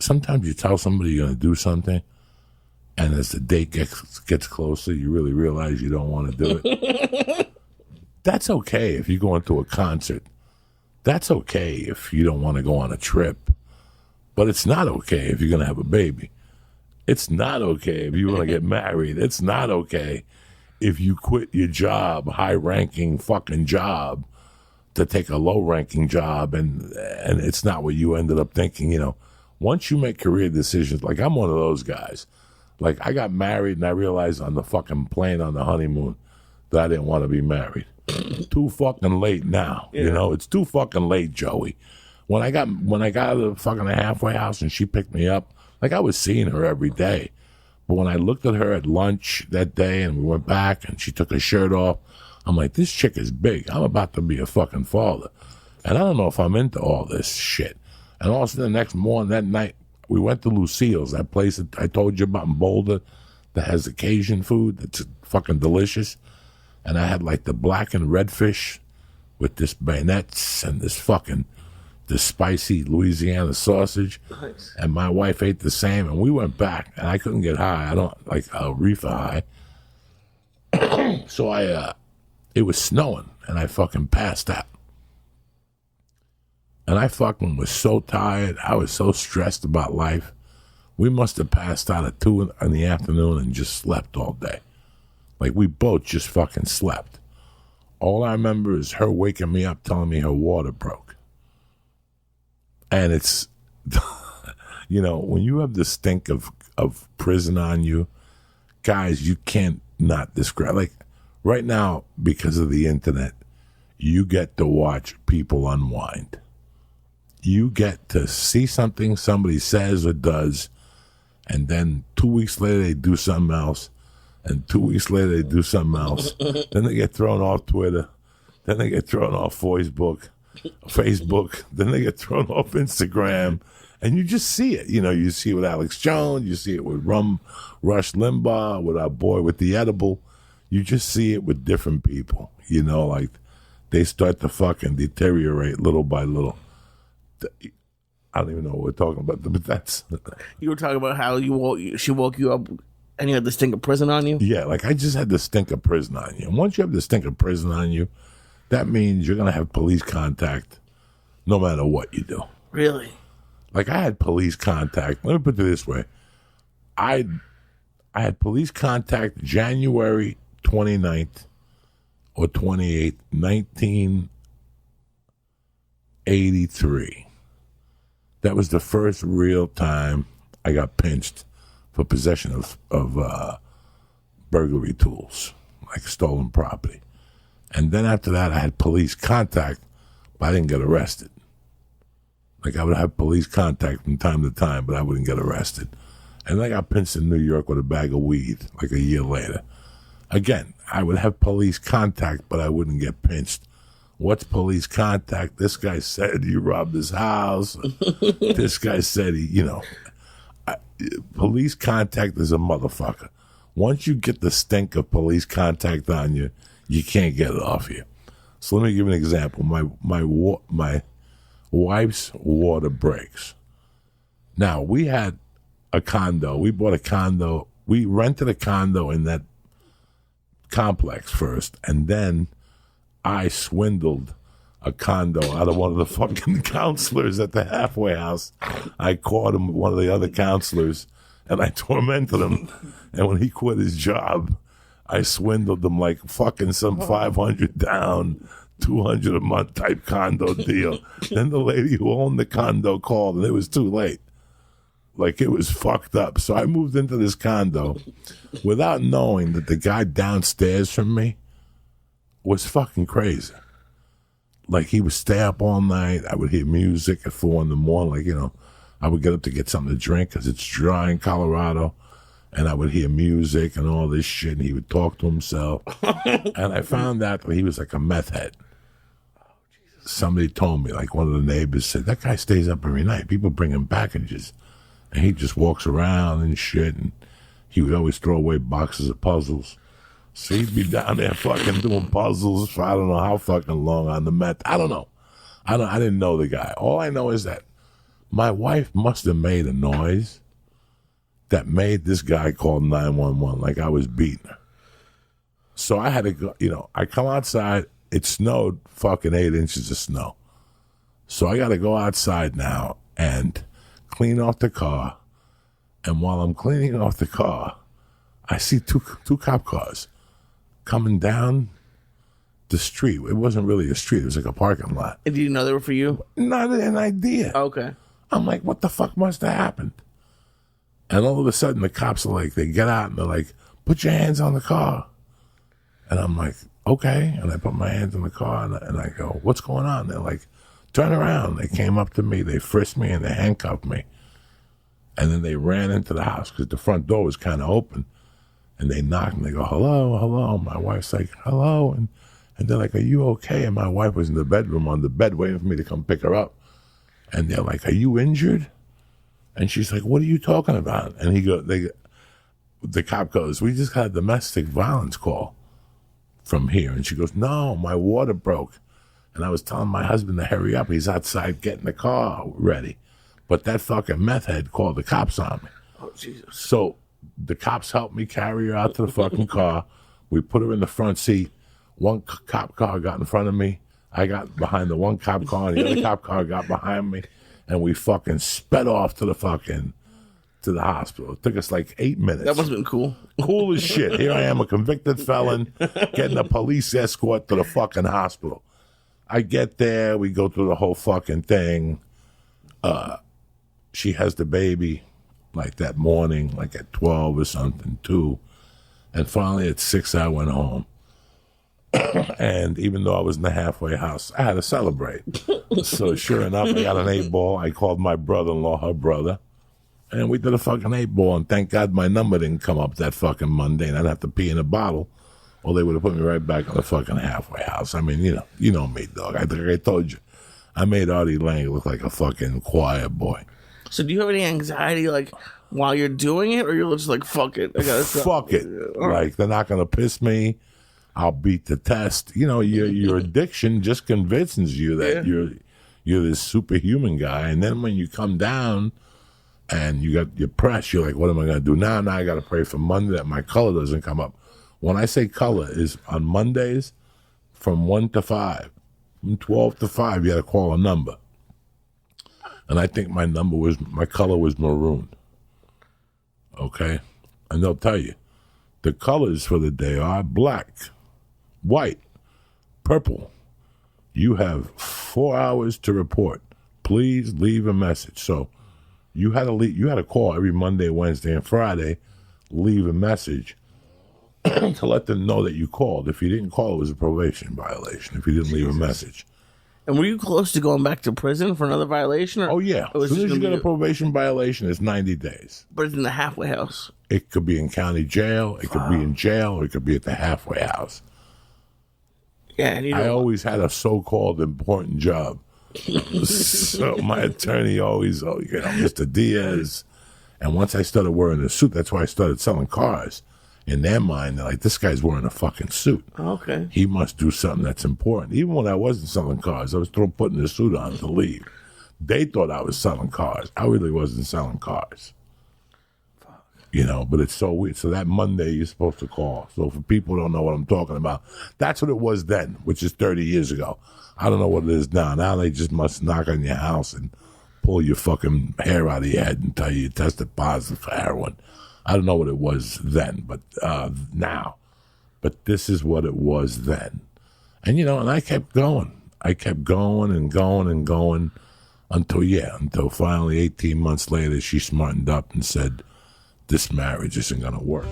sometimes you tell somebody you're going to do something, and as the date gets closer, you really realize you don't want to do it. That's okay if you go into a concert. That's okay if you don't want to go on a trip. But it's not okay if you're going to have a baby. It's not okay if you want to get married. It's not okay if you quit your job, high-ranking fucking job, to take a low-ranking job, and it's not what you ended up thinking. You know, once you make career decisions, like I'm one of those guys. Like I got married and I realized on the fucking plane on the honeymoon that I didn't want to be married. Too fucking late now. Yeah. You know, it's too fucking late, Joey. When I got out of the fucking halfway house and she picked me up, like I was seeing her every day. But when I looked at her at lunch that day and we went back and she took her shirt off, I'm like, this chick is big. I'm about to be a fucking father. And I don't know if I'm into all this shit. And all of a sudden the next morning, that night, we went to Lucille's, that place that I told you about in Boulder that has Cajun food that's fucking delicious. And I had like the black and red fish with this bayonettes and this spicy Louisiana sausage. Nice. And my wife ate the same, and we went back, and I couldn't get high. I don't like a reefer high. So it was snowing, and I fucking passed out. And I fucking was so tired. I was so stressed about life. We must have passed out at 2 in the afternoon and just slept all day. Like, we both just fucking slept. All I remember is her waking me up, telling me her water broke. And it's, you know, when you have the stink of prison on you, guys, you can't not describe. Like, right now, because of the internet, you get to watch people unwind. You get to see something somebody says or does, and then 2 weeks later they do something else, and 2 weeks later they do something else. Then they get thrown off Twitter. Then they get thrown off Facebook. Then they get thrown off Instagram. And you just see it. You know, you see it with Alex Jones. You see it with Rush Limbaugh, with our boy with the edible. You just see it with different people. You know, like they start to fucking deteriorate little by little. I don't even know what we're talking about, but that's... You were talking about how she woke you up and you had the stink of prison on you? Yeah, like I just had the stink of prison on you. And once you have the stink of prison on you, that means you're going to have police contact no matter what you do. Really? Like I had police contact. Let me put it this way. I had police contact January 29th or 28th, 1983. That was the first real time I got pinched for possession of burglary tools, like stolen property. And then after that, I had police contact, but I didn't get arrested. Like I would have police contact from time to time, but I wouldn't get arrested. And I got pinched in New York with a bag of weed like a year later. Again, I would have police contact, but I wouldn't get pinched. What's police contact? This guy said you robbed his house. This guy said police contact is a motherfucker. Once you get the stink of police contact on you, you can't get it off you. So let me give you an example. My wife's water breaks. Now, we had a condo. We bought a condo. We rented a condo in that complex first, and then I swindled a condo out of one of the fucking counselors at the halfway house. I caught him, one of the other counselors, and I tormented him. And when he quit his job, I swindled him like fucking some 500 down, 200 a month type condo deal. Then the lady who owned the condo called, and it was too late. Like, it was fucked up. So I moved into this condo without knowing that the guy downstairs from me was fucking crazy. Like, he would stay up all night. I would hear music at 4 in the morning. Like, you know, I would get up to get something to drink because it's dry in Colorado. And I would hear music and all this shit. And he would talk to himself. And I found out that he was like a meth head. Somebody told me, like one of the neighbors said, that guy stays up every night. People bring him packages. And he just walks around and shit. And he would always throw away boxes of puzzles. So he'd be down there fucking doing puzzles for I don't know how fucking long on the meth. I don't know. I didn't know the guy. All I know is that My wife must have made a noise that made this guy call 911 like I was beating her. So I had to go, I come outside. It snowed fucking 8 inches of snow. So I got to go outside now and clean off the car. And while I'm cleaning off the car, I see two cop cars coming down the street. It wasn't really a street. It was like a parking lot. And did you know they were for you? Not an idea. Okay. I'm like, what the fuck must have happened? And all of a sudden, the cops are like, they get out and they're like, put your hands on the car. And I'm like, okay. And I put my hands on the car and I go, what's going on? They're like, turn around. They came up to me. They frisked me and they handcuffed me. And then they ran into the house because the front door was kind of open. And they knocked and they go, hello, hello. My wife's like, hello. And they're like, are you okay? And my wife was in the bedroom on the bed waiting for me to come pick her up. And they're like, are you injured? And she's like, what are you talking about? And the cop goes, we just got a domestic violence call from here. And she goes, no, my water broke. And I was telling my husband to hurry up. He's outside getting the car ready. But that fucking meth head called the cops on me. Oh, Jesus. So the cops helped me carry her out to the fucking car. We put her in the front seat. One cop car got in front of me. I got behind the one cop car, and the other cop car got behind me, and we fucking sped off to the hospital. It took us like 8 minutes. That must have been cool. Cool as shit. Here I am, a convicted felon, getting a police escort to the fucking hospital. I get there, we go through the whole fucking thing. She has the baby, like that morning, like at 12 or something, 2. And finally at 6, I went home. And even though I was in the halfway house, I had to celebrate. So sure enough, I got an 8-ball. I called my brother-in-law, her brother, and we did a fucking 8-ball. And thank God my number didn't come up that fucking Monday, and I'd have to pee in a bottle, or they would have put me right back in the fucking halfway house. I mean, you know me, dog. I think I told you. I made Artie Lang look like a fucking choir boy. So do you have any anxiety, like, while you're doing it, or you're just like, fuck it? Fuck it. Like, they're not going to piss me. I'll beat the test. Your addiction just convinces you that you're this superhuman guy. And then when you come down and you got your press, you're like, what am I going to do now? Now I got to pray for Monday that my color doesn't come up. When I say color is on Mondays from 1 to 5. From 12 to 5, you got to call a number. And I think my color was maroon. Okay? And they'll tell you, the colors for the day are black, white, purple. You have 4 hours to report. Please leave a message. So you had to call every Monday, Wednesday, and Friday, leave a message to let them know that you called. If you didn't call, it was a probation violation. If you didn't leave a message. And were you close to going back to prison for another violation? Oh, yeah. As soon as you get a probation violation, it's 90 days. But it's in the halfway house. It could be in county jail. It could be in jail. Or it could be at the halfway house. Yeah, and I always had a so-called important job. So my attorney always, Mr. Diaz. And once I started wearing a suit, that's why I started selling cars. In their mind, they're like, this guy's wearing a fucking suit. Okay. He must do something that's important. Even when I wasn't selling cars, I was still putting the suit on to leave. They thought I was selling cars. I really wasn't selling cars. Fuck. But it's so weird. So that Monday, you're supposed to call. So for people who don't know what I'm talking about, that's what it was then, which is 30 years ago. I don't know what it is now. Now they just must knock on your house and pull your fucking hair out of your head and tell you tested positive for heroin. I don't know what it was then, but now. But this is what it was then. And, and I kept going. I kept going and going and going until finally 18 months later, she smartened up and said, this marriage isn't going to work.